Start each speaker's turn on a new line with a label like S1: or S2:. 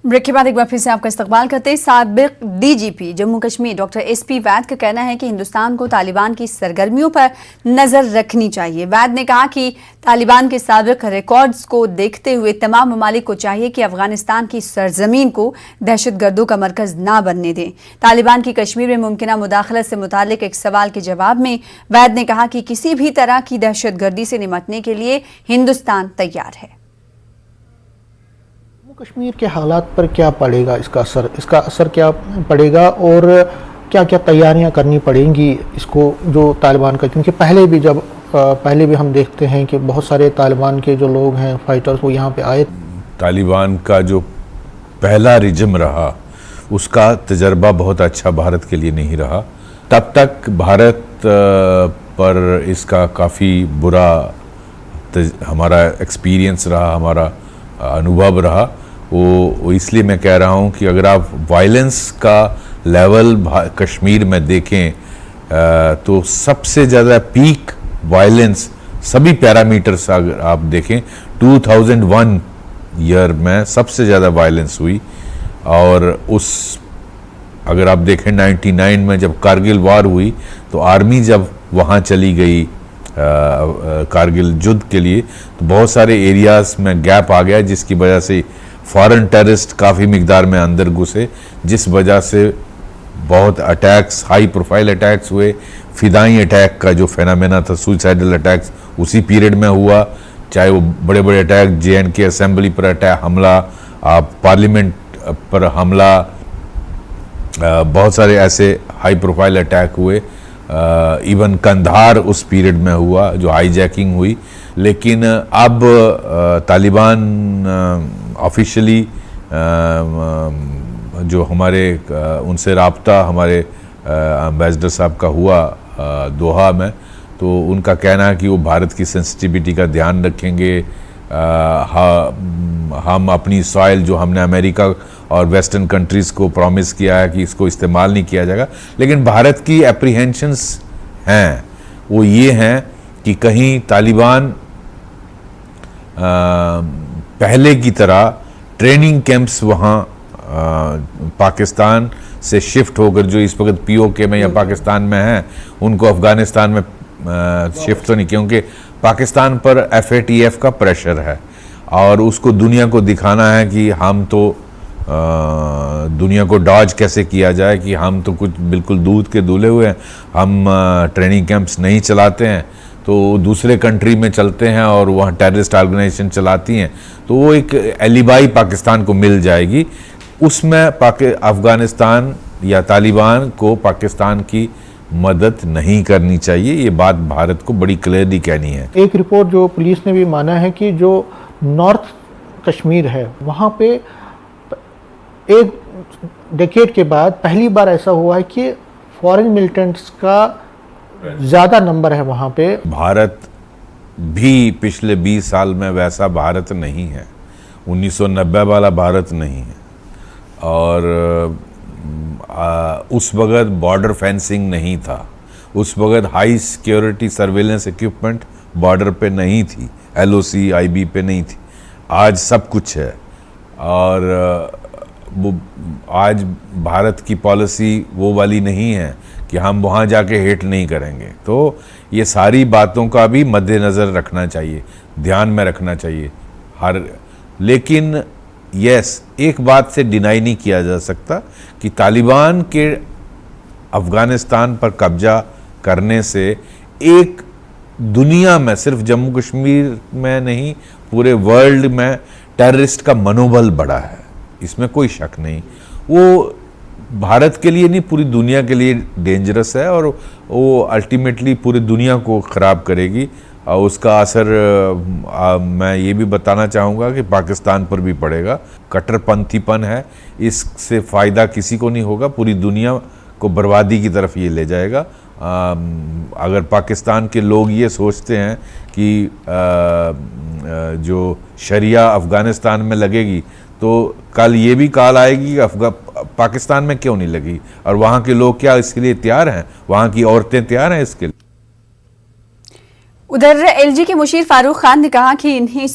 S1: Break के बाद एक बार फिर से आपका इस्तकबाल करते हैं। साबिक DGP Jammu Kashmir doctor SP Vaid का कहना है कि हिंदुस्तान को तालिबान की सरगर्मियों पर नजर रखनी चाहिए। वैद ने कहा कि तालिबान के साबिक रिकॉर्ड्स को देखते हुए तमाम ममालिक को चाहिए कि अफगानिस्तान की सरजमीन को दहशतगर्दों का मरकज ना बनने दें। तालिबान की कश्मीर में मुमकिना मुदाखलत से मुतालिक एक सवाल के जवाब में वैद ने कहा कि किसी भी तरह की दहशतगर्दी से निपटने के लिए हिंदुस्तान तैयार है।
S2: कश्मीर के हालात पर क्या पड़ेगा इसका असर क्या पड़ेगा और क्या क्या तैयारियां करनी पड़ेंगी इसको जो तालिबान का, क्योंकि पहले भी हम देखते हैं कि बहुत सारे तालिबान के जो लोग हैं फाइटर्स वो यहाँ पे आए।
S3: तालिबान का जो पहला रिजम रहा उसका तजर्बा बहुत अच्छा भारत के लिए नहीं रहा। तब तक भारत पर इसका काफ़ी बुरा हमारा एक्सपीरियंस रहा, हमारा अनुभव रहा। वो इसलिए मैं कह रहा हूँ कि अगर आप वायलेंस का लेवल कश्मीर में देखें तो सबसे ज़्यादा पीक वायलेंस सभी पैरामीटर्स अगर आप देखें 2001 ईयर में सबसे ज़्यादा वायलेंस हुई। और उस अगर आप देखें 99 में जब कारगिल वार हुई तो आर्मी जब वहाँ चली गई कारगिल युद्ध के लिए तो बहुत सारे एरियाज़ में गैप आ गया, जिसकी वजह से फॉरेन टेररिस्ट काफ़ी मिकदार में अंदर घुसे, जिस वजह से बहुत अटैक्स, हाई प्रोफाइल अटैक्स हुए। फिदाई अटैक का जो फेनामेना था, सुसाइडल अटैक्स उसी पीरियड में हुआ, चाहे वो बड़े बड़े अटैक JNK असेंबली पर अटैक हमला, पार्लियामेंट पर हमला, बहुत सारे ऐसे हाई प्रोफाइल अटैक हुए। इवन कंधार उस पीरियड में हुआ जो हाईजैकिंग हुई। लेकिन अब तालिबान ऑफिशियली जो हमारे उनसे राब्ता हमारे एम्बेसडर साहब का हुआ दोहा में, तो उनका कहना है कि वो भारत की सेंसिटिविटी का ध्यान रखेंगे। हम अपनी सॉइल जो हमने अमेरिका और वेस्टर्न कंट्रीज़ को प्रॉमिस किया है कि इसको इस्तेमाल नहीं किया जाएगा, लेकिन भारत की एप्रीहेंशंस हैं वो ये हैं कि कहीं तालिबान पहले की तरह ट्रेनिंग कैंप्स वहाँ पाकिस्तान से शिफ्ट होकर जो इस वक्त POK में या पाकिस्तान में हैं उनको अफ़गानिस्तान में शिफ्ट तो नहीं, क्योंकि पाकिस्तान पर FATF का प्रेशर है और उसको दुनिया को दिखाना है कि हम तो दुनिया को डॉज कैसे किया जाए कि हम तो कुछ बिल्कुल दूध के दूल्हे हुए हैं, हम ट्रेनिंग कैंप्स नहीं चलाते हैं, तो दूसरे कंट्री में चलते हैं और वहाँ टेररिस्ट ऑर्गेनाइजेशन चलाती हैं, तो वो एक एलिबाई पाकिस्तान को मिल जाएगी। उसमें अफ़गानिस्तान या तालिबान को पाकिस्तान की मदद नहीं करनी चाहिए। ये बात भारत को बड़ी क्लियरली कहनी है।
S2: एक रिपोर्ट जो पुलिस ने भी माना है कि जो नॉर्थ कश्मीर है वहाँ पे एक डेकेड के बाद पहली बार ऐसा हुआ है कि फॉरेन मिलिटेंट्स का ज़्यादा नंबर है वहाँ पे। भारत
S3: भी पिछले 20 साल में वैसा भारत नहीं है, 1990 वाला भारत नहीं है। और उस वक्त बॉर्डर फेंसिंग नहीं था, उस वक्त high security surveillance equipment border पे नहीं थी, LOC IB पे नहीं थी। आज सब कुछ है और वो आज भारत की पॉलिसी वो वाली नहीं है कि हम वहाँ जाके हेट नहीं करेंगे। तो ये सारी बातों का भी मद्देनज़र रखना चाहिए, ध्यान में रखना चाहिए लेकिन यस, एक बात से डिनाई नहीं किया जा सकता कि तालिबान के अफ़गानिस्तान पर कब्जा करने से एक दुनिया में, सिर्फ जम्मू कश्मीर में नहीं पूरे वर्ल्ड में टेररिस्ट का मनोबल बढ़ा है, इसमें कोई शक नहीं। वो भारत के लिए नहीं पूरी दुनिया के लिए डेंजरस है और वो अल्टीमेटली पूरी दुनिया को ख़राब करेगी। और उसका असर मैं ये भी बताना चाहूँगा कि पाकिस्तान पर भी पड़ेगा। कट्टरपंथीपन है, इससे फ़ायदा किसी को नहीं होगा, पूरी दुनिया को बर्बादी की तरफ ये ले जाएगा। अगर पाकिस्तान के लोग ये सोचते हैं कि जो शरिया अफ़गानिस्तान में लगेगी तो कल ये भी कॉल आएगी कि पाकिस्तान में क्यों नहीं लगी, और वहाँ के लोग क्या इसके लिए तैयार हैं, वहाँ की औरतें तैयार हैं इसके लिए।
S1: उधर LG के मुशीर फारूक खान ने कहा कि इन्हें